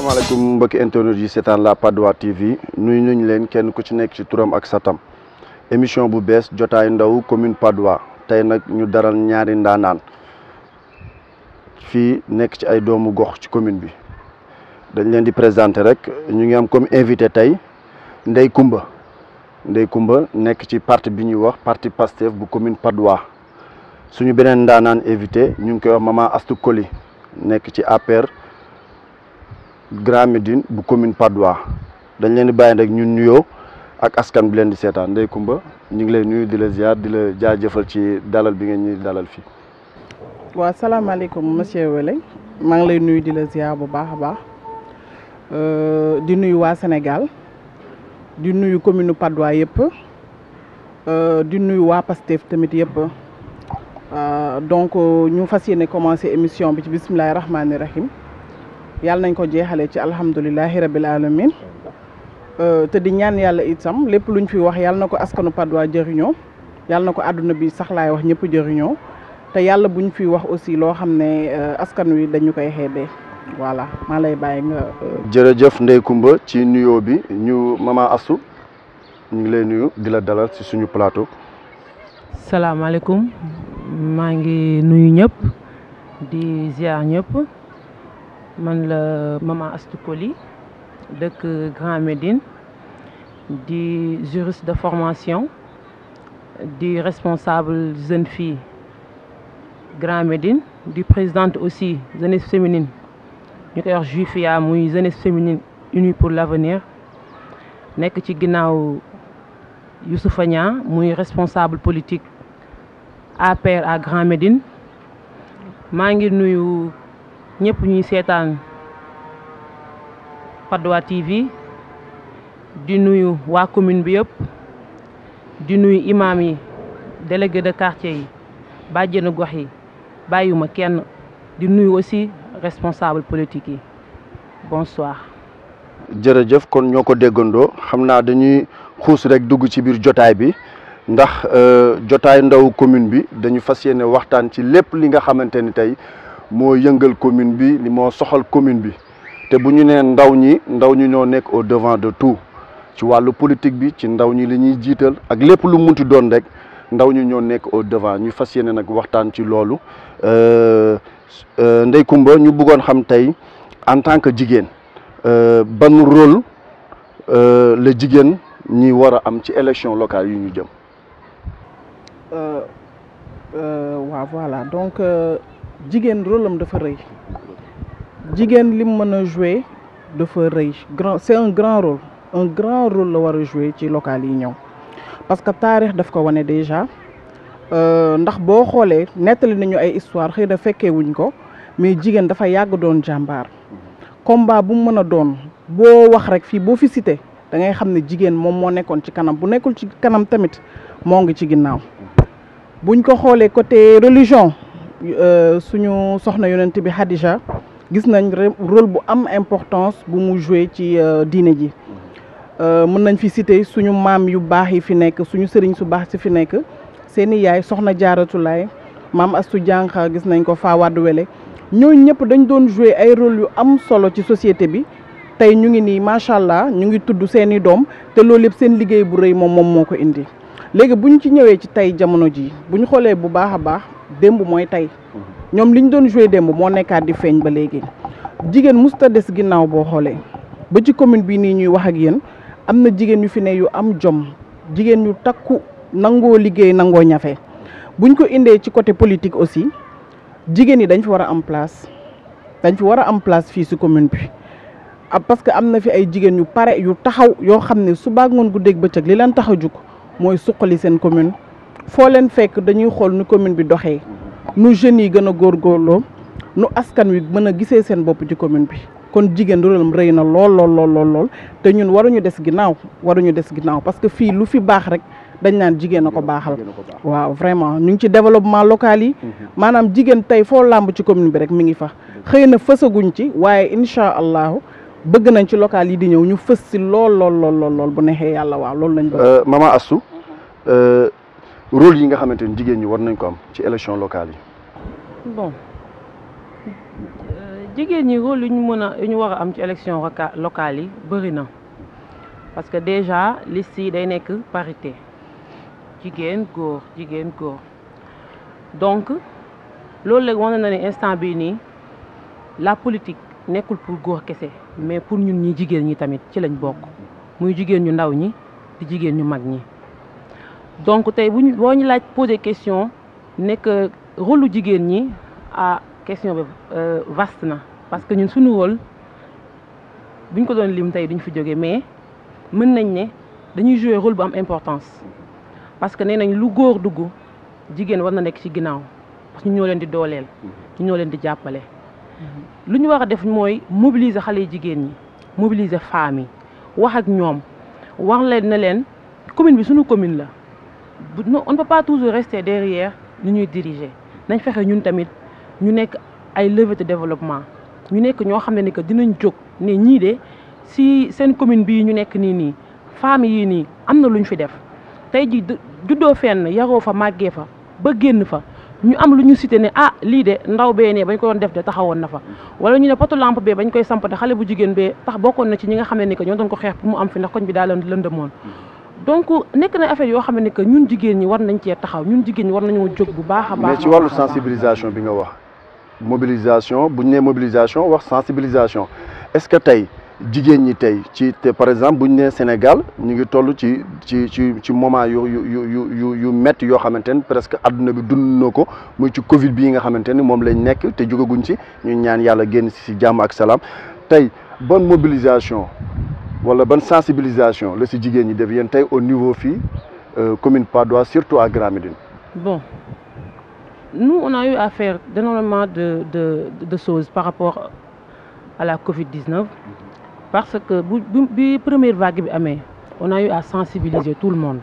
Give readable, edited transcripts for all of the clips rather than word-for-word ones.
asalaamaaleykum mbokki internet yi seetaan la Patte d'Oie TV nuyu nañ leen kenn ku ci nekk ci turam ak satam émission bu bees jotaay ndaw commune Patte d'Oie tey nag ñu daral ñaari ndaanaan fii nekk ci ay doomu gox ci commune bi dañ leen di présenter rek ñu ngi am comme invité tey Ndeye Coumba nekk ci parti bi ñuy wax parti Pastef bu commune Patte d'Oie suñu beneen ndaanaan invité ñu ngi koy wax Maman Astou Coly nekk ci APR Grand Médine bu commune Patte d'Oie dañ leen di bàyyi rek ñun nuyoo ak askan bi leen di seetaan Ndeye Coumba ñu ngi lay nuyu di la ziar di la jaajëfal ci dalal bi ngeen ñuy dalal fii. waaw salaamaaleykum monsieur Wele maa ngi lay nuyu di la ziar bu baax a baax di nuyu waa Sénégal di nuyu commune Patte d'Oie yëpp di nuyu waa Pastef tamit yëpp donc ñu fas yéene commencé émission bi ci bisimilahi rahmaani rahim. yàlla nañ ko jeexalee ci alhamdulilahi rabil alamin te di ñaan yàlla itam lépp luñ fi wax yàlla na ko askanu Patte d'Oie jëriñoo yàlla na ko àdduna bi sax laay wax ñëpp jëriñoo te yàlla buñ fi wax aussi loo xam ne askan wi dañu koy xeebee voilà maa lay bàyyi nga. jërëjëf Ndeye Coumba ci nuyoo bi ñu Maman Astou ñu ngi lay nuyu di la dalal ci suñu plateau. salaamaaleykum maa ngi nuyu ñëpp di ziar ñëpp. man la Maman Astou Coly dëkk Grand Médine di juriste de formation di responsable jeune fille Grand Médine di présidente aussi jeunesse féminine ñu koy wax JUFIA muy jeunesse féminine unie pour l'avenir nekk ci ginnaaw Youssoufa Niang muy responsable politique APR à Grand Médine maa ngi nuyu ñëpp ñuy seetaan Patte d'Oie TV di nuyu waa commune bi yëpp di nuyu imam yi délégué de quartier yi bàjjenu gox yi bàyyiwuma kenn di nuyu aussi responsable politique yi bonsoir. jërëjëf kon ñoo ko déggandoo xam naa dañuy xuus rek dugg ci biir jotaay bi ndax jotaay ndaw commune bi dañu fas yéene waxtaan ci lépp li nga xamante ni tey moo yëngal commune bi li moo soxal commune bi te bu ñu nee ndaw ñi ñoo nekk au devant de tout ci wàllu politique bi ci ndaw ñi li ñuy jiital ak lépp lu munti doon rek ndaw ñi ñoo nekk au devant ñu fas yéene nag waxtaan ci loolu Ndeye Coumba ñu bëggoon xam tey en tant que jigéen ban rôle la jigéen ñi war a am ci élection locale yu ñu jëm. waaw voilà donc. jigéen rôle am dafa rëy jigéen li mu mën a jouer dafa rëy c'est un grand rôle la war a jouer ci local yi ñëw parce que taarix daf ko wane déjà ndax boo xoolee nettali nañu ay histoire xëy na fekkee wuñ ko mais jigéen dafa yàgg doon jàmbaar combat bu mu mën a doon boo wax rek fii boo fi cité da ngay xam ne jigéen moom moo nekkoon ci kanam bu nekkul ci kanam tamit moo ngi ci ginnaaw buñ ko xoolee côté religion suñu soxna yonent bi Khadija gis nañ rôle bu am importance bu mu joué ci diine ji mën nañ fi citer suñu maam yu baax yi fi nekk suñu sëriñ su baax si fi nekk seeni yaay soxna Jaaratulaay maam Astou Diankha gis nañ ko Fawade Wele ñooñu ñëpp dañ doon joué ay rôle yu am solo ci société bi tey ñu ngi nii macha allah ñu ngi tudd seeni doom te loolu yëpp seen liggéey bu rëy moom moo ko indi léegi buñ ci ñëwee ci tey jamono ji buñ xoolee bu baax a baax démb mooy tey ñoom li ñu doon joué démb moo nekkaat di feeñ ba léegi jigéen musta des ginnaaw boo xoolee ba ci commune bi nii ñuy wax ak yéen am na jigéen yu fi ne yu am jom jigéen yu takku nangoo liggéey nangoo ñafe buñ ko indee ci côté politique aussi jigéen yi dañ fi war a am place fii si commune bi parce que am na fi ay jigéen yu pare yu taxaw yoo xam ne suba ngoon guddeeg bëccëg li leen tax a jug mooy suqali seen commune foo leen fekk dañuy xool nu commune bi doxee nu jeunes yi gën a góorgóorloo nu askan wi mën a gisee seen bopp ci commune bi kon jigéen rôlam rëy na lool te ñun waruñu des ginnaaw parce que fii lu fi baax rek dañ naan jigéen a ko baaxal waaw vraiment ñu ngi ci développement local yi maanaam jigéen tey foo làmb ci commune bi rek mi ngi fa xëy na fësaguñ ci waaye incha allahu bëgg nañ ci local yi di ñëw ñu fës si lool bu neexee yàlla waaw loolu lañ bëgg. Maman Astou rôle yi nga xamante ni jigéen ñi war nañ ko am ci élection locale yi. bon jigéen ñi rôle yu ñu war a am ci élection locale yi bëri na parce que déjà liste yi day nekk parité jigéen góor donc loolu léegi wane na ne instant bii nii la politique nekkul pour góor kese mais pour ñun ñi jigéen ñi tamit ci lañ bokk muy jigéen ñu ndaw ñi di jigéen ñu mag ñi donc tey boo ñu laaj poser question nekk rôle lu jigéen ñi question bi vaste na parce que ñun suñu rôle buñ ko doon lim tey duñ fi jóge mais mën nañ ne dañuy jouer rôle bu am importance parce que nee nañ lu góor dugg jigéen war na nekk ci ginnaaw parce que ñu ñoo leen di dooleel ñu ñoo leen di jàppale lu ñu war a def mooy mobiliser xale yi jigéen ñi mobiliser femmes yi wax ak ñoom wax leen ne leen commune bi suñu commune la on ne peut pas toujours rester derrière ñu ñuy diriger nañ fexe ñun tamit ñu nekk ay levier de développement ñu nekk ñoo xam ne ni que dinañ jóg ne ñii de si seen commune bii ñu nekk nii femmes yii nii am na lu ñu fi def tey ji juddoo fenn yaroo fa màggee fa ba génn fa ñu am lu ñu cité ne lii de ndaw bee ne bañ ko doon def de taxawoon na fa wala ñu ne poto lampe bee bañ koy samp de xale bu jigéen bee tax bokkoon na ci ñi nga xam ne ni que ñoo doon ko xeex pour mu am fi ndax koñ bi daal lëndëmoon donc nekk na affaire yoo xam ne ni que ñun jigéen ñi war nañ cee taxaw ñun jigéen ñi war nañoo jóg bu baax a baax. mais ci wàllu sensibilisation bi nga wax mobilisation bu ñu nee mobilisation wax sensibilisation est-ce que tey jigéen ñi tey par exemple bu ñu nee Sénégal ñu ngi toll ci moment yu métti yoo xamante ni presque adduna bi dund na ko muy ci Covid bii nga xamante ni moom lañ nekk te jógaguñ ci ñu ñaan yàlla génn si jàmm ak salaam tey bonne mobilisation wala bonne sensibilisation la si jigéen ñi def yéen tey au niveau fii commune Patte d'Oie surtout à Grand Médine. Bon, nous on a eu à faire énormément de choses par rapport à la Covid-19 parce que bi première vague bi amee on a eu à sensibiliser tout le monde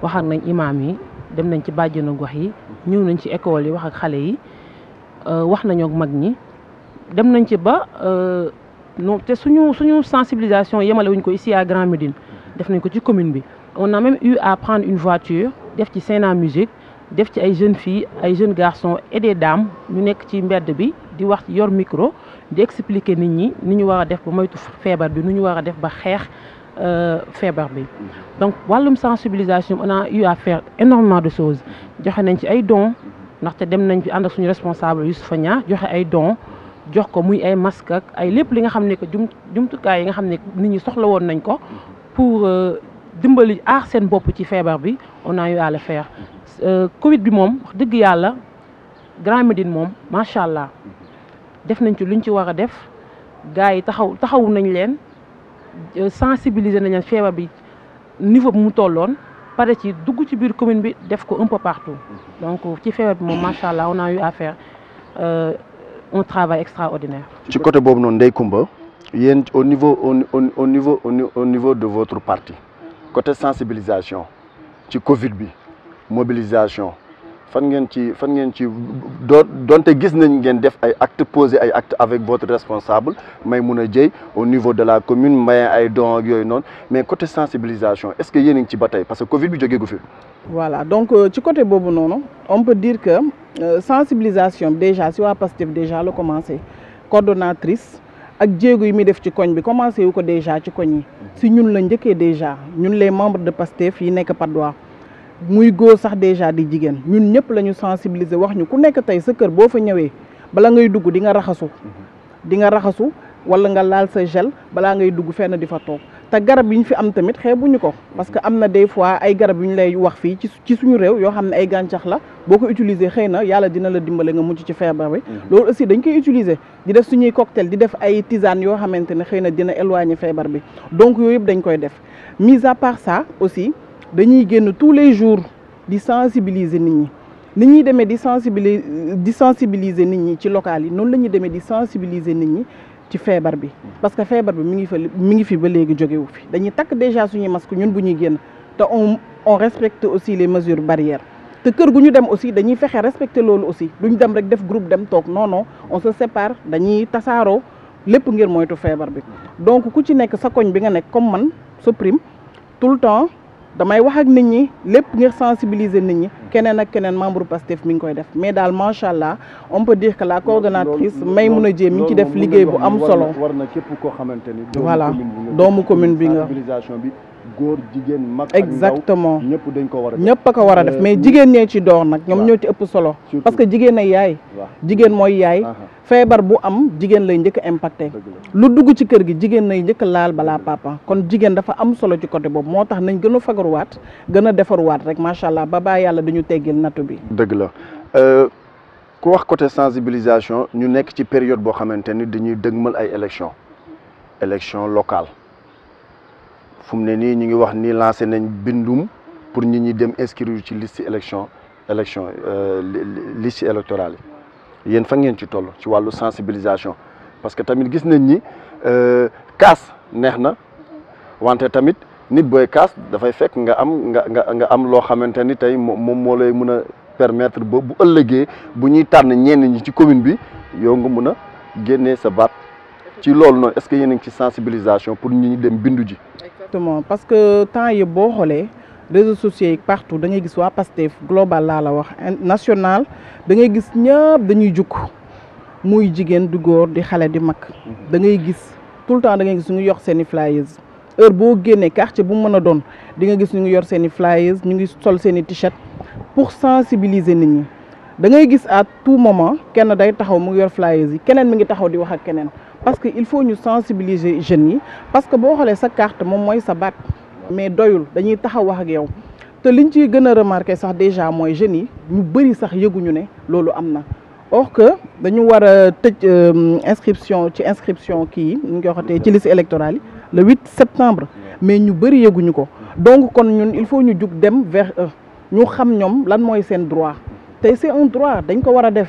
wax ak nañ imam yi dem nañ ci bàjjenu gox yi ñëw nañ ci école yi wax ak xale yi wax nañoo ak mag ñi dem nañ ci ba non te suñu sensibilisation yemale wuñ ko ici à Grand Médine def nañ ko ci commune bi on a même eu à prendre une voiture def ci scène en musique def ci ay jeunes filles ay jeunes garçons et des dames ñu nekk ci mbedd bi di wax yor micro di expliquer nit ñi ni ñu war a def ba moytu feebar bi nu ñu war a def ba xeex feebar bi donc wàllum sensibilisation on a eu à faire énormément de choses joxe nañ ci ay dons ndaxte dem nañ fi ànd ak suñu responsable Youssoupha Niang joxe ay dons jox ko muy ay masque ak ay lépp li nga xam ne que jumtukaay yi nga xam ne nit ñi soxla woon nañ ko pour dimbali aar seen bopp ci feebar bi on a eu à le faire Covid bi moom wax dëgg yàlla Grand Médine moom macha allah def nañ ci luñ ci war a def gars yi taxawu nañ leen sensibiliser nañ leen feebar bi niveau bi mu tolloon pare ci dugg ci biir commune bi def ko un peu partout donc ci feebar bi moom macha allah on a eu à faire un travail extraordinaire. ci côté boobu noonu Ndeye Comba yéen au niveau de votre parti côté sensibilisation ci Covid bi mobilisation fan ngeen ci donte gis nañ ngeen def ay actes posé ay actes avec votre responsable Maymouna Dieye au niveau de la commune maye ay dons ak yooyu noonu mais côté sensibilisation est-ce que yéen a ngi ci ba tey parce que Covid bi jógee gu fi. voilà donc ci côté boobu noonu on peut dire que sensibilisation déjà si waa Pastef déjà la commencé coordonnatrice ak jéego yi muy def ci koñ bi commencé wu ko déjà ci koñ yi si ñun la njëkkee déjà ñun les membres de Pastef yi nekk Patte d'Oie muy góor sax déjà di jigéen ñun ñëpp la ñu sensibiliser wax ñu ku nekk tey sa kër boo fa ñëwee bala ngay dugg di nga raxasu wala nga laal sa gel balaa ngay dugg fenn di fa toog te garab yi ñu fi am tamit xeebuñu ko parce que am na des fois ay garab yu ñu lay wax fii ci suñu réew yoo xam ne ay gàncax la boo ko utiliser xëy na yàlla dina la dimbale nga mucc ci feebar bi loolu aussi dañ koy utiliser di def suñuy cocktail di def ay tisane yoo xamante ne xëy na dina éloigner feebar bi donc yooyu yëpp dañ koy def mis à part ça aussi dañuy génn tous les jours di sensibiliser nit ñi ni ñuy demee di sensibiliser nit ñi ci local yi noonu la ñuy demee di sensibiliser nit ñi ci feebar bi parce que feebar bi mi ngi fi ba léegi jógewu fi dañuy takk déjà suñuy masque ñun bu ñuy génn te on respecte aussi les mesures barrières te kër gu ñu dem aussi dañuy fexe respecter loolu aussi duñ dem rek def groupe dem toog non on se sépare dañuy tasaaroo lépp ngir moytu feebar bi donc ku ci nekk sa koñ bi nga nekk comme man sa prime tout le temps damay wax ak nit ñi lépp ngir sensibiliser nit ñi keneen ak keneen membre Pastef mi ngi koy def mais daal macha allah on peut dire que la coordonnatrice Maymouna Dieng mi ngi ci def liggéey bu am solo. war na képp koo xamante ni. voilà doomu commune bi nga. sensibilisation bi góor jigéen mag ak ndaw exactement ñëpp dañ ko war a def. ñëpp a ko war a def mais jigéen ñee ci door nag ñoom ñoo ci ëpp solo. parce que jigéen ay yaay. jigéen mooy yaay. feebar bu am jigéen lay njëkk a impacté lu dugg ci kër gi jigéen lay njëkk a laal balaa papa kon jigéen dafa am solo ci côté boobu moo tax nañ gën a fagaruwaat gën a defaruwaat rek macha allah ba baa yàlla dañu teggil nattu bi. dëgg la ku wax côté sensibilisation ñu nekk ci période boo xamante ni dañuy dëgmal ay élection locale fu mu ne nii ñu ngi wax ni lancé nañ bindum pour nit ñi dem inscrire ci liste liste électorale yi yéen fa ngeen ci toll ci wàllu sensibilisation parce que tamit gis nañ ni kaas neex na wante tamit nit booy kaas dafay fekk nga am loo xamante ni tey moom moo lay mën a permettre ba bu ëllëgee bu ñuy tànn ñenn ñi ci commune bi yow nga mën a génnee sa baat ci loolu noonu est-ce que yéen a ngi ci sensibilisation pour ñi dem bindu ji. exactement parce que temps yëpp boo xoolee réseaux sociaux yi partout da ngay gis waa Pastef global laa la wax national da ngay gis ñëpp dañuy jukk muy jigéen du góor di xale di mag da ngay gis tout le temps da ngay gis ñu ngi yor seen i flyers heure boo génnee quartier bu mu mën a doon di nga gis ñu ngi yor seen i flyers ñu ngi sol seen i t-shirt pour sensibiliser nit ñi da ngay gis à tout moment kenn day taxaw mu ngi yor flyers yi keneen mi ngi taxaw di wax ak keneen parce que il faut ñu sensibiliser jeunes yi parce que boo xoolee sa carte moom mooy sa baat mais doyul dañuy taxaw wax ak yow te liñ ciy gën a remarqué sax déjà mooy jeunes yi ñu bëri sax yëguñu ne loolu am na or que dañu war a tëj inscription kii yi ñu koy waxatee ci liste électorale yi le 8 septembre mais ñu bëri yëguñu ko donc kon ñun il faut ñu jug dem vers eux ñu xam ñoom lan mooy seen droit te c'est un droit dañ ko war a def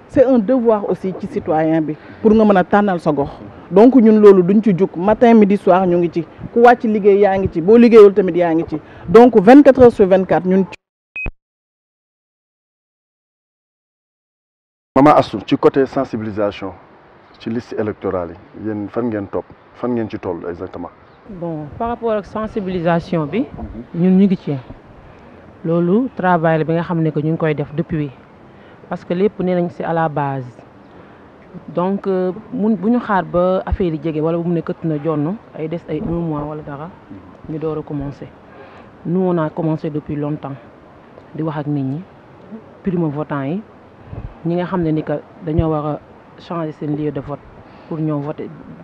c'est un devoir aussi ci citoyen bi pour nga mën a tànnal sa gox donc ñun loolu duñ ci jug matin midi soir ñu ngi ci ku wàcc liggéey yaa ngi ci boo liggéeyul tamit yaa ngi ci donc 24 heures sur 24 ñun. Maman Astou ci côté sensibilisation ci liste électorale yi yéen fan ngeen ci toll exactement. bon par rapport ak sensibilisation bi ñun ñu ngi ci loolu travail la bi nga xam ne que ñu ngi koy def depuis parce que lépp nee nañ c'est à la base donc bu ñu xaar ba affaire yi jege wala bu mu ne këtt na jonn ay des ay 1 mois wala dara ñu door a commencer nous on a commencé depuis longtemps di wax ak nit ñi primo votant yi ñi nga xam ne ni que dañoo war a changer seen lieu de vote pour ñëw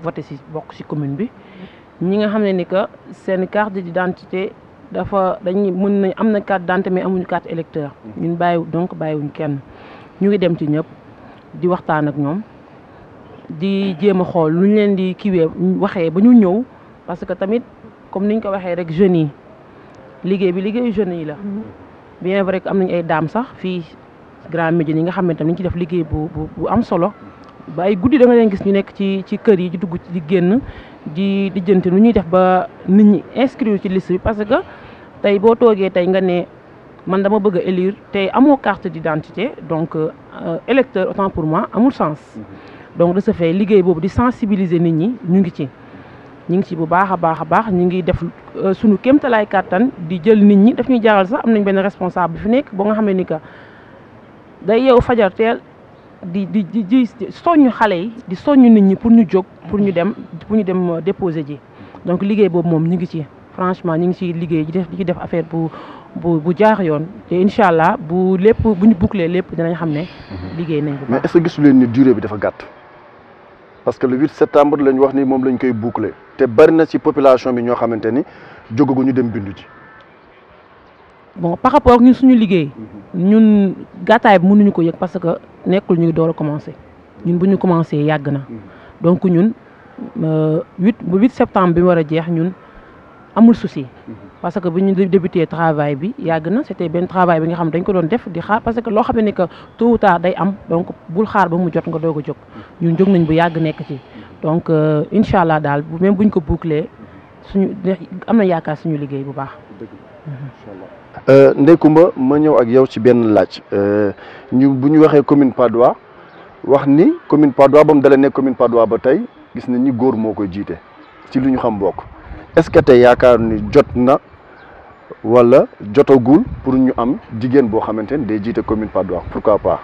voter ci bokk ci commune bi ñi nga xam ne ni que seen carte d'identité dañuy mën nañ am na carte d'identité mais amuñu carte électeur ñun bàyyiwuñ kenn ñu ngi dem ci ñëpp di waxtaan ak ñoom di jéem a xool lu ñu leen di kiiwee waxee ba ñu ñëw parce que tamit comme niñ ko waxee rek jeunes yi liggéeyu jeunes yi la bien vrai que am nañ ay daam sax fii Grand Médine yi nga xam ne tam ñu ci def liggéey bu am solo ba ay guddi da nga leen gis ñu nekk ci kër yi di dugg di génn di jënte nu ñuy def ba nit ñi inscrire ci liste bi parce que tey boo toogee tey nga ne man dama bëgg a élire tey amoo carte d'identité donc électeur autant pour moi amul sens donc de ce fait liggéey boobu di sensibiliser nit ñi ñu ngi ci bu baax a baax ñu ngi def suñu kéemtalaay kàttan di jël nit ñi daf ñuy jaaral sax am nañ benn responsable bi fi nekk boo nga xam ne ni que day yeewu fajar teel di soññu xale yi di soññu nit ñi pour ñu jóg pour ñu dem déposer ji donc liggéey boobu moom ñu ngi ci franchement ñu ngi ci liggéey di ci def affaire bu jaar yoon te incha allah bu ñu boucler lépp dinañ xam ne liggéey nañ bu baax. mais est-ce que gisu leen ni durée bi dafa gàtt parce que le 8 septembre lañ wax ni moom lañ koy boucler te bari na ci population bi ñoo xamante ni jógaguñu dem bindu ji. bon par rapport ak ñun suñu liggéey ñun gàttaay bi mënuñu ko yëg parce que nekkul ñu ngi door a commencer ñun bu ñu commencer yàgg na donc ñun 8 septembre bi war a jeex ñun amul souci parce que bu ñu débuté travail bi yàgg na c'était benn travail bi nga xam dañ ko doon def di xaar parce que loo xam ne que tôt ou tard day am donc bul xaar ba mu jot nga doog a jóg ñun jóg nañ bu yàgg nekk ci donc incha allah daal même buñ ko boucler am na yaakaar suñu liggéey bu baax. Ndeye Comba ma ñëw ak yow ci benn laaj bu ñu waxee commune Patte d'Oie wax ni commune Patte d'Oie ba mu dalee nekk commune Patte d'Oie ba tey gis nañ ni góor moo koy jiite ci lu ñu xam bokk est-ce que tey yaakaar ni jot na wala jotagul pour ñu am jigéen boo xamante ne day jiite commune Patte d'Oie pourquoi pas.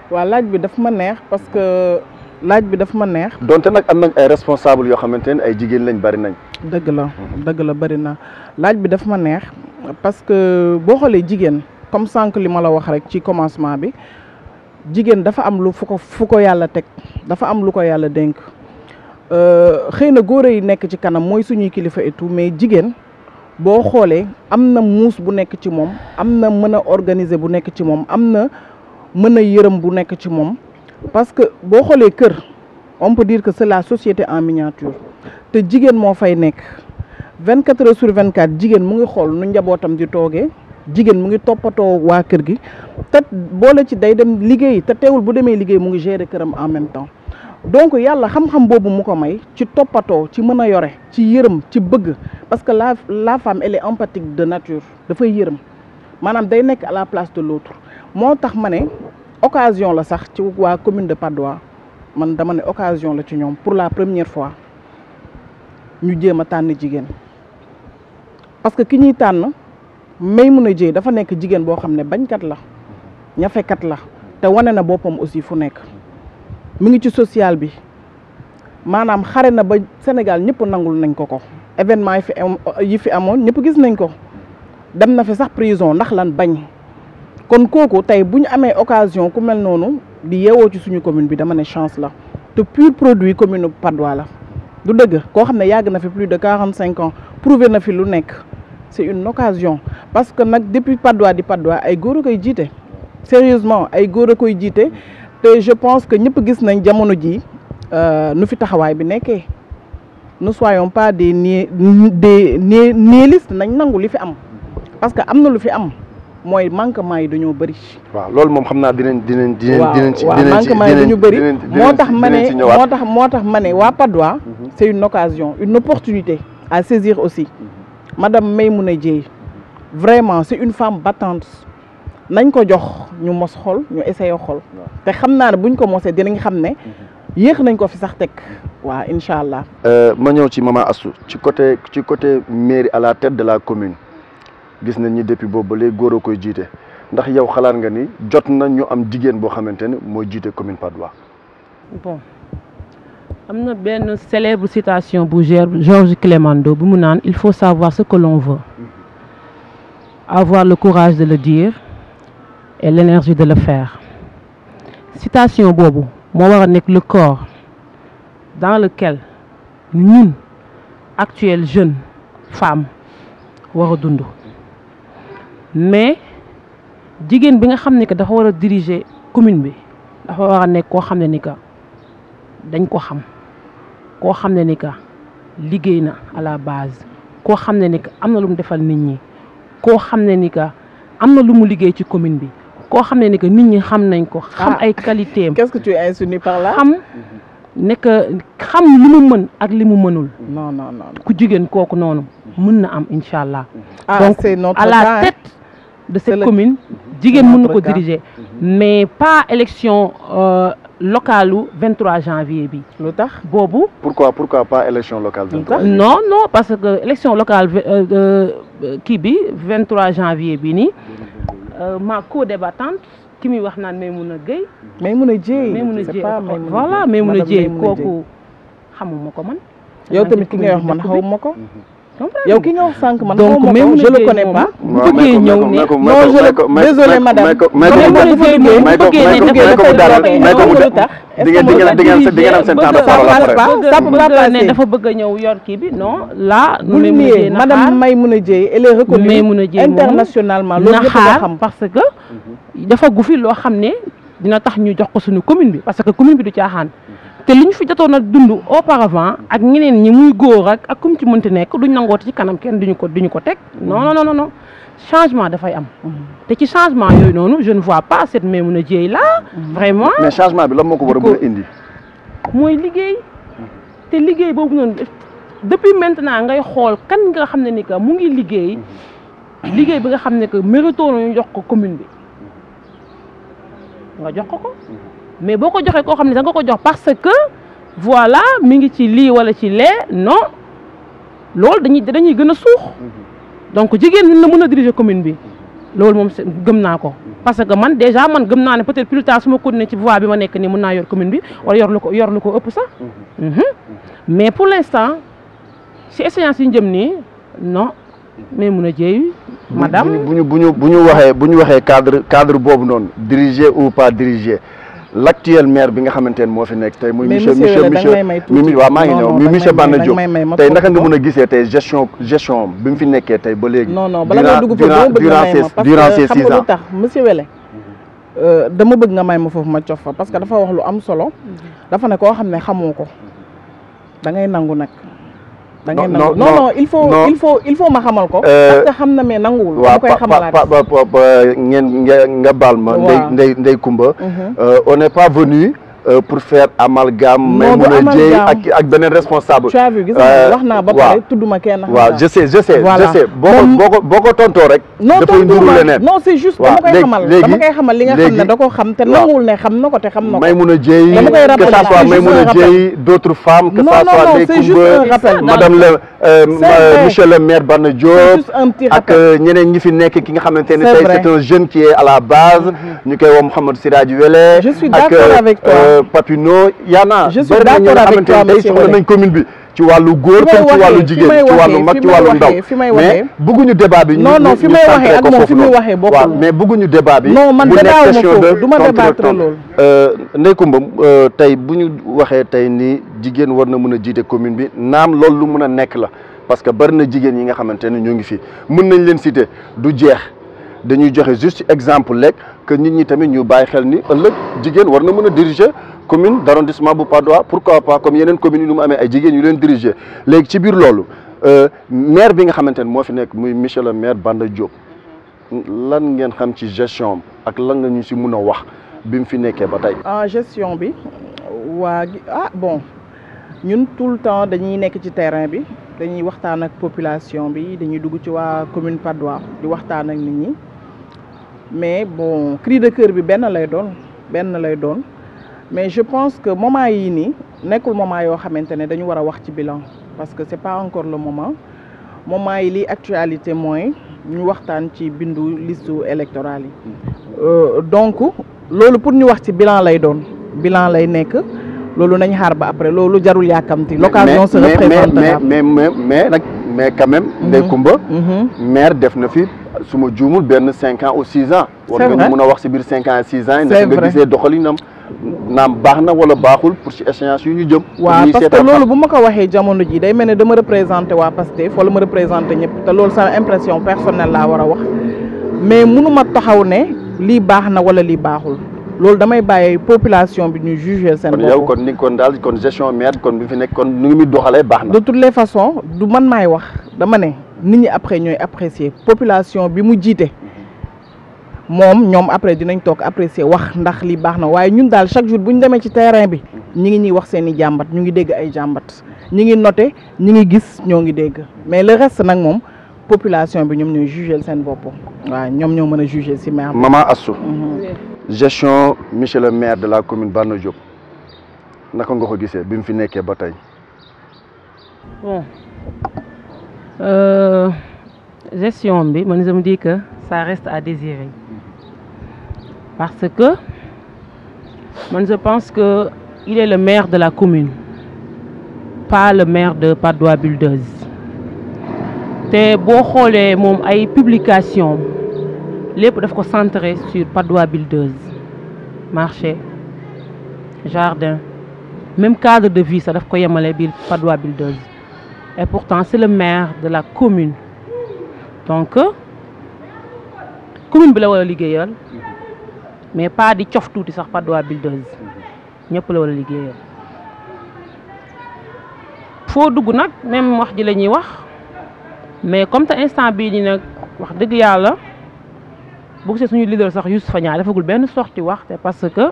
waaw laaj bi daf ma neex parce que laaj bi daf ma neex. donte nag am nañ ay responsable yoo xamante ne ay jigéen lañ bari nañ. dëgg la bari na laaj bi daf ma neex parce que boo xoolee jigéen comme sànq li ma la wax rek ci commencement bi jigéen dafa am lu fu ko yàlla teg dafa am lu ko yàlla dénk xëy na góor yi nekk ci kanam mooy suñuy kilifa et tout mais jigéen boo xoolee am na muus bu nekk ci moom am na mën a organiser bu nekk ci moom am na mën a yërëm bu nekk ci moom parce que boo xoolee kër on peut dire que c'est la société en miniature te jigéen moo fay nekk 24 heures sur 24 jigéen mu ngi xool nu njabootam di toogee jigéen mu ngi toppatoo waa kër gi te boole ci day dem liggéey te teewul bu demee liggéey mu ngi gérer këram en même temps donc yàlla xam-xam boobu mu ko may ci toppatoo ci mën a yore ci yërëm ci bëgg parce que la femme elle est empathique de nature dafay yërëm maanaam day nekk à la place de l'autre moo tax ma ne occasion la sax ci waa commune de Patte d'Oie man dama ne occasion la ci ñoom pour la première fois ñu jéem a tànn jigéen parce que ki ñuy tànn Maimouna Dièye dafa nekk jigéen boo xam ne bañkat la ñafekat la te wane na boppam aussi fu nekk mu ngi ci social bi maanaam xare na ba Sénégal ñëpp nangul nañ ko événement yi fi amoon ñëpp gis nañ ko dem na fi sax prison ndax lan bañ kon kooku tey bu ñu amee occasion ku mel noonu di yeewoo ci suñu commune bi dama ne chance la te pur produit commune Patte d'Oie la du dëgg koo xam ne yàgg na fi plus de 45 ans prouvé na fi lu nekk c'est une occasion parce que nag depuis Patte d'Oie di Patte d'Oie ay góor a koy jiite sérieusement ay góor a koy jiite te je pense que ñëpp gis nañ jamono ji nu fi taxawaay bi nekkee ne soyons pas des nihilistes nañ nangu li fi am parce que am na lu fi am mooy manquement yi dañoo bëri. waaw loolu moom xam naa dinañ ci manquement yi dañu bëri moo tax ma ne waa Patte d'Oie c'est une occasion une opportunité à saisir aussi madame Maimouna Dièye vraiment c'est une femme battante nañ ko jox ñu mos xol ñu essayé xol te xam naa ne buñ ko mosee dinañ xam ne yéex nañ ko fi sax teg waaw incha allah. ma ñëw ci maman Astou ci côté mairie à la tête de la commune gis nañ ni depuis boobu ba léegi góor a koy jiite ndax yow xalaat nga ni jot na ñu am jigéen boo xamante ne mooy jiite commune Patte d'Oie. bon am na benn célèbre citation bu Georges Clémenceau bu mu naan il faut savoir ce que l'on veut avoir le courage de le dire et l'énergie de le faire citation boobu moo war a nekk le corps dans lequel ñun actuelles jeunes femmes war a dund mais jigéen bi nga xam ne que dafa war a diriger commune bi dafa war a nekk koo xam ne ni que dañ ko xam koo xam ne ni que liggéey na à la base koo xam ne ni que am na lu mu defal nit ñi koo xam ne ni que am na lu mu liggéey ci commune bi koo xam ne ni que nit ñi xam nañ ko. xam ay qualité am. qu'est-ce que tu insinues par là. xam ne que xam li mu mën ak li mu mënul. non ku jigéen kooku noonu mën na am incha allah. donc à la tête de cette commune jigéen mën na ko diriger mais pas élection locale lu 23 janvier bi. lu tax boobu. pourquoi pas élection locale 23 janvier. non parce que élection locale kii bi 23 janvier bi nii ma co-débattante ki muy wax naan Maimouna Dièye. c'est pas voilà Maimouna Dièye kooku xamuma ko man. yow tamit ki ngay wax man xawma ko. yow ki nga wax sànq man xaw ma ko je le connais pas. bu bëggee ñëw ne non désolé madame. dafa bëgg a ñëw yor kii bi non là. madame Maimouna Dièye elle est reconnue internationalement loolu yëpp nga xam parce que dafa gu fi loo xam ne dina tax ñu jox ko suñu commune bi parce que commune bi du caaxaan. te li ñu fi jotoon a dund auparavant ak ñeneen ñi muy góor ak kum ci mënti nekk duñ nangooti ci kanam kenn duñu ko teg non changement dafay am te ci changement yooyu noonu je ne vois pas cette Maimouna Dièye là vraiment. mais changement bi lan moo ko war a mën a indi. mooy liggéey te liggéey boobu noonu depuis maintenant ngay xool kan nga xam ne ni que mu ngi liggéey bi nga xam ne que mérito nañu jox ko commune bi nga jox ko. mais boo ko joxee koo xam ne da nga ko jox parce que voilà mi ngi ci lii wala ci lee non loolu dañuy gën a suux donc jigéen ñun la mën a diriger commune bi loolu moom gëm naa ko parce que man déjà man gëm naa ne peut-être plus tard su ma continuer ci voie bi ma nekk nii mën naa yor commune bi wala yor lu ko ëpp sax mais pour l'instant si échéance yi ñu jëm nii non mais mun a jéey madame bu ñu waxee cadre boobu noonu diriger ou pas diriger l'actuel maire bi nga xamante ne moo fi nekk tey muy monsieur waaw maa ngi ñëw monsieur Banda Diop tey naka nga mën a gisee tey gestion bi mu fi nekkee tey ba léegi non bala nga dugg foofu durant ces 6 ans xam nga lu tax monsieur Wele dama bëgg nga may ma foofu ma cof fa parce que dafa wax lu am solo dafa ne koo xam ne xamoo ko da ngay nangu nag da ngay nangu non il faut ma xamal ko parce que xam na mais nanguwul dama koy xamalaat nga baal ma Ndeye Coumba on n'est pas venu pour faire amalgame mais mun a jéey ak beneen responsable tu as vu gis nga wax naa ba pare tudduma kenn waaw je sais boo ko tontoo rek dafay nduru leneen non c'est juste dama koy xamal li nga xam ne da ko xam te nanguwul ne xam na ko te xam na ko may mun a jéey que ça soit may mun a jéey d'autres femmes que ça soit Ndeye Coumba madame monsieur le maire Banda Diop ak ñeneen ñi fi nekk ki nga xamante ne tey c'est un jeune qui est à la base ñu koy woo Mouhamadou Siraj Wele je suis d'accord avec toi Papino yaana je suis d'accord avec toi monsieur Wele nañ commune bi ci wàllu góor comme ci wàllu jigéen ci wàllu mag ci wàllu ndaw mais bëgguñu débat bi non fi may waxee ak moom fi muy waxee bokkul mais bëgguñu débat bi non man débat ma foofu du ma débattre loolu Ndeye Coumba tey bu ñu waxee tey ni jigéen war na mën a jiite commune bi naam loolu lu mën a nekk la parce que bari na jigéen yi nga xamante ne ñoo ngi fi mën nañ leen citer du jeex dañuy joxe juste exemple lekk que nit ñi tamit ñu bàyyi xel ni ëllëg jigéen war na mën a diriger commune d'arrondissement bu Patte d'Oie pourquoi pas comme yeneen communes yi nu mu amee ay jigéen yu leen diriger léegi ci biir loolu maire bi nga xamante ne moo fi nekk muy monsieur le maire Banda Diop lan ngeen xam ci gestion ak lan nga ñu si mun a wax bi mu fi nekkee ba tey. gestion bi bon ñun tout le temps dañuy nekk ci terrain bi dañuy waxtaan ak population bi dañuy dugg ci waa commune Patte d'Oie di waxtaan ak nit ñi mais bon cri de cœur bi benn lay doon mais je pense que moment yi nii nekkul moment yoo xamante ne dañu war a wax ci bilan parce que c'est pas encore le moment yi li actualité mooy ñu waxtaan ci bindu liste électorale yi donc loolu pour ñu wax ci bilan lay nekk loolu nañ xaar ba après loolu jarul yàkkamti l'occasion se représentera mais quand même Ndeye Coumba maire def na fi su ma juumul benn 5 ans ou 6 ans war nga mën a wax si biir 5 ans et 6 ans yi nga gisee doxalinam naam baax na wala baaxul pour ci échéance yu ñu jëm waaw parce que loolu bu ma ko waxee jamono ji day mel ne dama représenté waa Pastef wala ma représenté ñëpp te loolu sama impression personnelle laa war a wax mais mënuma taxaw ne lii baax na wala lii baaxul loolu damay bàyyi population bi ñu juger seen bopp. kon yow kon ni kon gestion maire kon bi fi nekk kon nu ngi muy doxalee baax na. de toutes les façons du man maay wax dama ne nit ñi après ñooy apprécier population bi mu jiite ñoom après dinañ toog apprécier wax ndax li baax na waaye ñun daal chaque jour bu ñu demee ci terrain bi ñi ngi ñuy wax seen i jàmbat ñu ngi dégg ay jàmbat ñi ngi noté ñi ngi gis ñoo ngi dégg mais le reste nag moom population bi ñoom ñooy juger seen bopp waaw ñoom ñoo mën a juger si maire. Maman Astou. gestion monsieur le maire de la commune Banda Diop naka nga ko gisee bi mu fi nekkee ba tey. bon gestion bi man je me dis que ça reste à désirer parce que man je pense que il est le maire de la commune pas le maire de Patte d'Oie Buldeuse te boo xoolee moom ay publication lépp daf ko centré sur Patte d'Oie Buldeuse marché jardin même cadre de vie sax daf ko yemale biir Patte d'Oie Buldeuse et pourtant c'est le maire de la commune donc commune bi la war a liggéeyal mais pas di cof tuuti sax Patte d'Oie Buldeuse ñëpp la war a liggéeyal foo dugg nag même wax ji la ñuy wax mais comme te instant bii nii nag wax dëgg yàlla bu gisee suñu leader sax Youssoupha Niang defagul benn sortie wax te parce que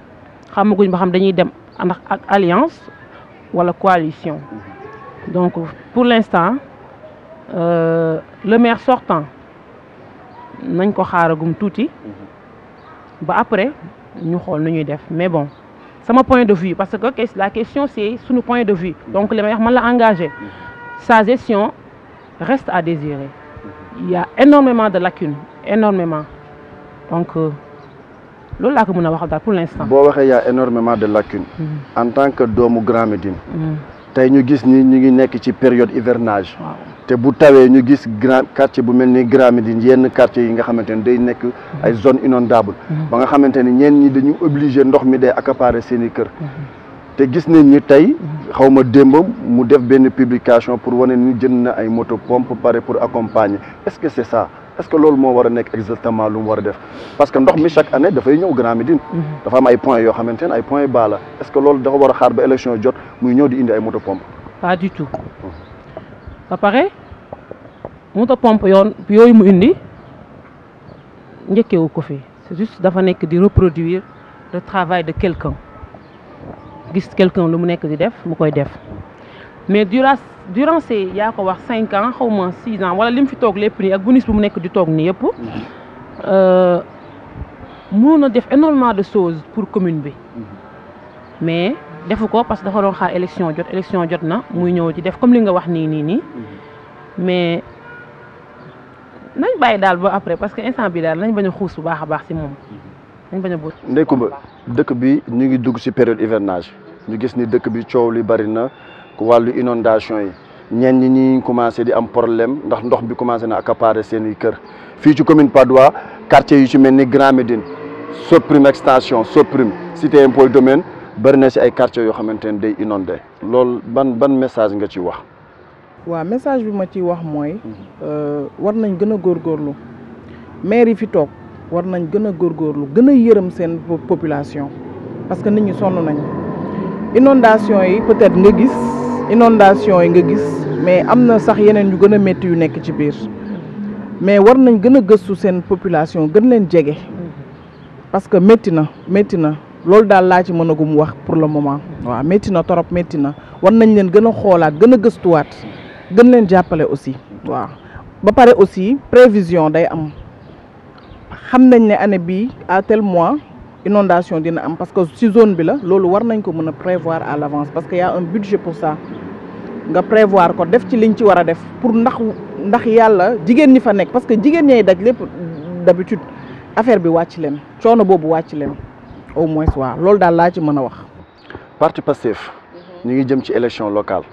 xamaguñ ba xam dañuy dem ànd ak alliance wala coalition donc pour l'instant le maire sortant nañ ko xaaragum tuuti ba après ñu xool nu ñuy def mais bon sama point de vue parce que la question c'est suñu point de vue donc li may wax man la engagé sa gestion reste à désirer il y a énormément de lacunes énormément donc loolu laa ko mën a wax daal pour l'instant. boo waxee y a énormément de lacunes. en tant que doomu Grand Médine. tey ñu gis ni ñu ngi nekk ci période hivernage. waaw te bu tawee ñu gis grand quartier bu mel ni Grand Médine yenn quartier yi nga xamante ne day nekk ay zone inondable ba nga xamante ne ñenn ñi dañu obligé ndox mi day accaparer seen i kër. te gis nañ ni tey xaw ma démb mu def benn publication pour wane ni jënd na ay moto pompe pare pour accompagner est-ce que c'est ça est-ce que loolu moo war a nekk exactement lu mu war a def parce que ndox mi chaque année dafay ñëw Grand Médine. dafa am ay points yoo xamante ne ay points bas la est-ce que loolu dafa war a xaar ba élection jot muy ñëw di indi ay moto pompe. pas du tout ba pare moto pompe yooyu mu indi njëkkewu ko fi c'est juste dafa nekk di reproduire le travail de quelqu'un gis quelqu'un lu mu nekk di def mu koy def mais durant ces yaa ko wax 5 ans xaw ma 6 ans wala li mu fi toog lépp nii ak bonus bu mu nekk di toog nii yëpp mënoon na def énormément de choses pour commune bi mais defu ko parce que dafa doon xaar élection jot na muy ñëw di def comme li nga wax nii mais nañ bàyyi daal ba après parce que instant bi daal nañ bañ a xuus bu baax a baax ci moom nañ bañ a boot. Ndeye Comba dëkk bi ñu ngi dugg ci période hivernage ñu gis ni dëkk bi coow li bari na wàllu inondation yi ñenn ñi commencé di am problème ndax ndox bi commencé na accaparer seen i kër fii ci commune Patte d'Oie quartier yu ci mel ni Grand Médine Soprim extension Soprim cité impôt domaine bari na ci ay quartiers yoo xamante ne day inondé loolu ban message nga ci wax. waaw message bi ma ciy wax mooy war nañ gën a góorgóorlu maire yi fi toog war nañ gën a góorgóorlu gën a yërëm seen population parce que nit ñi sonn nañ inondation yi peut-être nga gis mais am na sax yeneen yu gën a métti yu nekk ci biir mais war nañ gën a gëstu seen population gën leen jege parce que métti na loolu daal laa ci mën a gum wax pour le moment waaw métti na torop métti na war nañ leen gën a xoolaat gën a gëstuwaat gën leen jàppale aussi waaw ba pare aussi prévision day am xam nañ ne année bii à tel mois inondation dina am parce que ci zone bi la loolu war nañ ko mën a prévoir à l'avance parce que y a un budget pour ça nga prévoir ko def ci liñ ci war a def pour ndax yàlla jigéen ñi fa nekk parce que jigéen ñay daj lépp d'habitude affaire bi wàcc leen coono boobu wàcc leen au moins waaw loolu daal laa ci mën a wax. parti Pastef ñu ngi jëm ci élection locale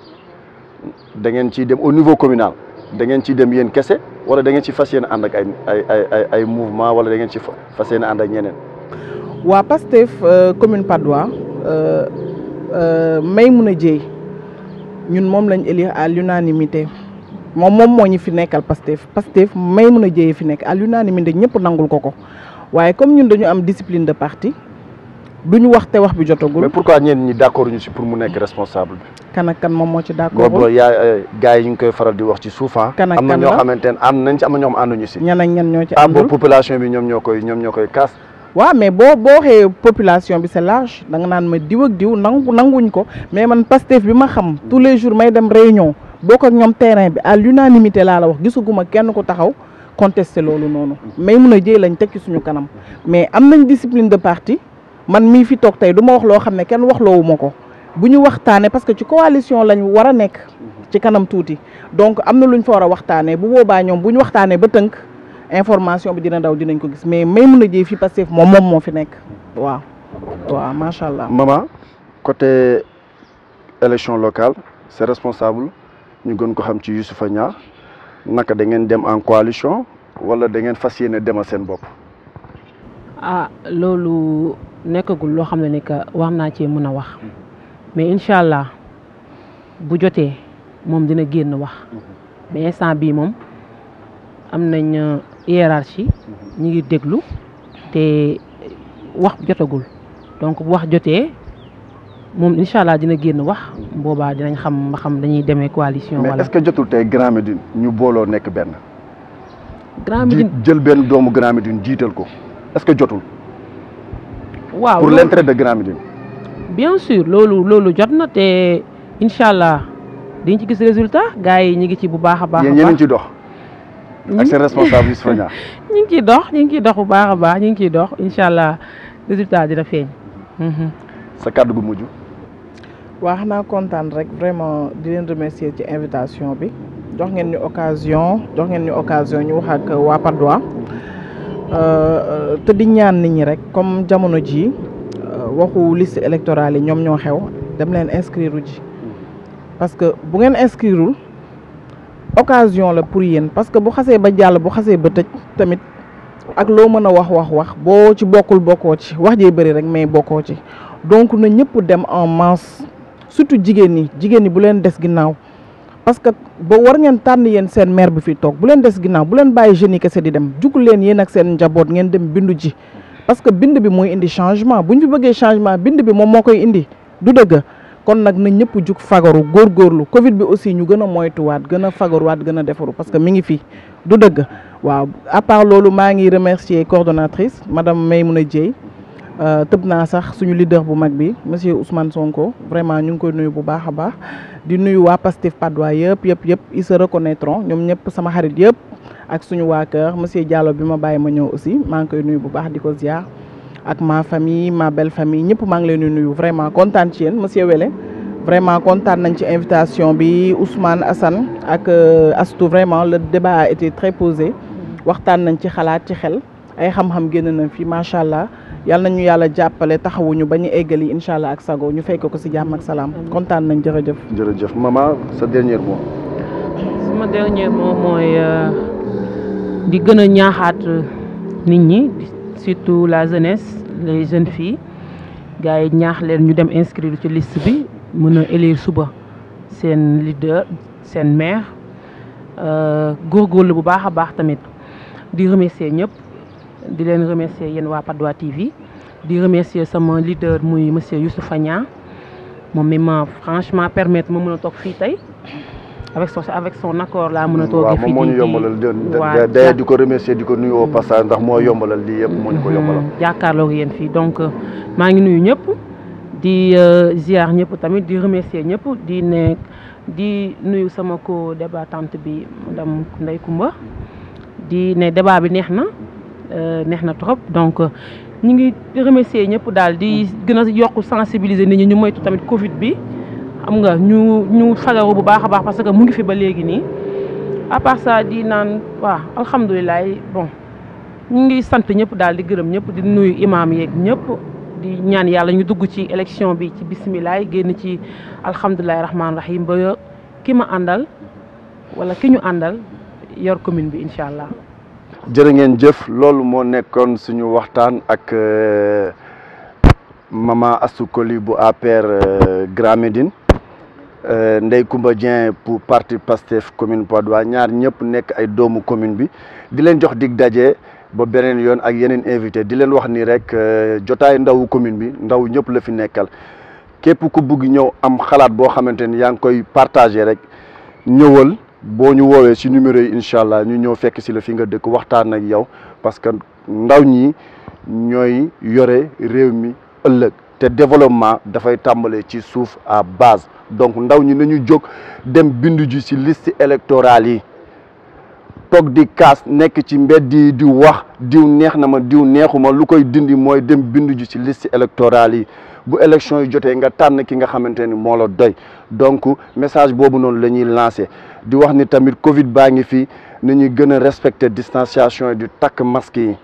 da ngeen ciy dem au niveau communal da ngeen ciy dem yéen kese wala da ngeen ci fas yéene ànd ak ay mouvement wala da ngeen ci fas yéene ànd ak ñeneen. waa Pastef commune Patte d'Oie Maymouna Dieye ñun moom lañ élire à l'unanimité moom moo ñu fi nekkal Pastef Maymouna Dieye fi nekk à l'unanimité ñëpp nangul ko waaye comme ñun dañu am discipline de parti duñu wax te wax bi jotagul. mais pourquoi ñenn ñi d'accord ñu ci pour mu nekk responsable bi. kan ak kan moom moo ci d'accord. boobu gars yi ñu ngi koy faral di wax ci suuf kan ak am na ñoo xamante ne ànd nañ ci am na ñoo xam ànduñu ci. ñan ak ñan ñoo ci àndul population bi ñoom ñoo koy kaas. waaw mais boo waxee population bi c'est large da nga naan ma diw ak diw nanguñ ko mais man Pastef bi ma xam tous les jours may dem réunion bokk ak ñoom terrain bi à l'unanimité laa la wax gisuguma kenn ko taxaw contester loolu noonu Maymouna Dieye lañ teg ci suñu kanam mais am nañ discipline de parti man mii fi toog tey du ma wax loo xam ne kenn waxloowu ma ko bu ñu waxtaanee parce que ci coalition lañ war a nekk ci kanam tuuti donc am na luñ fa war a waxtaanee bu boobaa ñoom bu ñu waxtaanee ba tënk information bi dina daw dinañ ko gis mais Maymouna Dieye fi Pastef moom moo fi nekk waaw macha allah. maman côté élection locale c'est responsable ñu gën ko xam ci Youssoufa Niang naka da ngeen dem en coalition wala da ngeen fas yéene demal seen bopp. loolu nekkagul loo xam ne ni que war naa cee mën a wax mais incha allah bu jotee moom dina génn wax mais instant bii moom am nañ hiérarchie ñi ngi déglu te wax jotagul donc bu wax jotee moom incha allah dina génn wax boobaa dinañ xam ba xam dañuy demee coalition. mais wala est-ce que jotul tey Grand Médine ñu booloo nekk benn. Grand Médine jël benn doomu Grand Médine jiital ko est-ce que jotul. waaw pour l'intérêt de Grand Médine. bien sûr loolu jot na te incha allah dañ ci gis résultat gars yi ñu ngi ci bu baax a baax. yéen ñeneen ci dox. ak seen responsable Youssoufa Niang. ñu ngi ciy dox bu baax a baax ñu ngi ciy dox incha allah résultat dina feeñ. sa kàddu gu mujj. waa xanaa kontaan rek vraiment di leen remercier ci invitation bi jox ngeen ñu occasion ñu wax ak waa Patte d'Oie te di ñaan nit ñi rek comme jamono ji waxu liste électorale yi ñoom ñoo xew dem leen inscrire ji parce que bu ngeen inscrireul occasion la pour yéen parce que bu xasee ba jàll bu xasee ba tëj tamit ak loo mën a wax boo ci bokkul bokkoo ci wax jee bëri rek mais bokkoo ci donc na ñëpp dem en masse surtout jigéen ñi bu leen des ginnaaw parce que ba war ngeen tànn yéen seen maire bi fi toog bu leen des ginnaaw bu leen bàyyi jeunes yi kese di dem jug leen yéen ak seen njaboot ngeen dem bindu ji parce que bind bi mooy indi changement bu ñu fi bëggee changement bind bi moom moo koy indi du dëgg kon nag na ñëpp jug fagaru góorgóorlu Covid bi aussi ñu gën a moytuwaat gën a fagaruwaat gën a defaru parce que mi ngi fi du dëgg waaw à part loolu maa ngi remercier coordonnatrice madame Maymouna Dieye tëb naa sax suñu leader bu mag bi monsieur Ousmane Sonko vraiment ñu ngi koy nuyu bu baax a baax di nuyu waa Pastef Patte d'Oie yëpp ils se reconnaîtront ñoom ñëpp sama xarit yëpp ak suñu waa kër monsieur Diallo bi ma bàyyi ma ñëw aussi maa ngi koy nuyu bu baax di ko ziar ak ma famille ma belle famille ñëpp maa ngi leen di nuyu vraiment kontaan ci yéen monsieur Wele vraiment kontaan nañ ci invitation bi Ousmane Assane ak Astou vraiment le débat a été très posé waxtaan nañ ci xalaat ci xel ay xam-xam génn nañ fi macha allah yàlla nañu yàlla jàppale taxawuñu ba ñu eggali incha allah ak sago ñu fekk ko si jàmm ak salaam kontaan nañ jërëjëf. jërëjëf maman sa dernier mot. sama dernier mot mooy di gën a ñaaxaat nit ñi surtout la jeunesse les jeunes filles gars yi ñaax leen ñu dem inscrire ci liste bi mën a élire suba seen leader seen maire góorgóorlu bu baax a baax tamit di remercier ñëpp. di leen remercier yéen waa Patte d'Oie TV di remercier sama leader muy monsieur Youssoufa Niang moom mi ma franchement permettre ma mën a toog fii tey avec son accord laa mën a toogee fii. waaw moom moo ñu yombalal day di ko remercier di ko nuyu au passage ndax moo yombalal lii yëpp moo ñu ko yombalal. jàkkaarloo ak yéen fii donc maa ngi nuyu ñëpp di ziar ñëpp tamit di remercier ñëpp di nuyu sama co-débattante bi madame Ndeye Coumba di ne débat bi neex na trop donc ñu ngi remercier ñëpp daal di gën a yokk sensibiliser nit ñi ñu moytu tamit Covid bi xam nga ñu fagaru bu baax a baax parce que mu ngi fi ba léegi nii à part ça di naan waaw alhamdulilah bon ñu ngi sant ñëpp daal di gërëm ñëpp di nuyu imam yeeg ñëpp di ñaan yàlla ñu dugg ci élection bi ci bisimilah génn ci alhamdulilah rahmaani rahim ba ki ma àndal wala ki ñu àndal yor commune bi incha allah. jërë ngeen jëf loolu moo nekkoon suñu waxtaan ak maman Astou Coly bu APR Grand Médine Ndeye Coumba Dieng pour parti Pastef commune Patte d'Oie ñaar ñëpp nekk ay doomu commune bi di leen jox dig daje ba beneen yoon ak yeneen invité di leen wax ni rek jotaay ndawu commune bi ndaw ñëpp la fi nekkal képp ku bugg ñëw am xalaat boo xamante ni yaa ngi koy partagé rek ñëwal. boo ñu woowee ci numéro yi incha allah ñu ñëw fekk ci la fi nga dëkk waxtaan ak yow parce que ndaw ñi ñooy yore réew mi ëllëg te développement dafay tàmbale ci suuf à base donc ndaw ñi nañu jóg dem bindu ji ci liste électorale yi toog di kaas nekk ci mbedd yi di wax diw neex na ma diw neexuma lu koy dindi mooy dem bindu ji ci liste électorale yi bu élection yi jotee nga tànn ki nga xamante ni moo la doy donc message boobu noonu la ñuy lancé di wax ni tamit Covid baa ngi fi nañuy gën a respecter distanciation yi di takk masque yi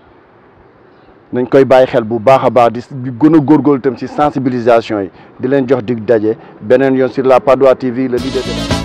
nañ koy bàyyi xel bu baax a baax di gën a góorgóorlu tam ci sensibilisation yi di leen jox dig daje beneen yoon sur la Patte d'Oie TV le leader de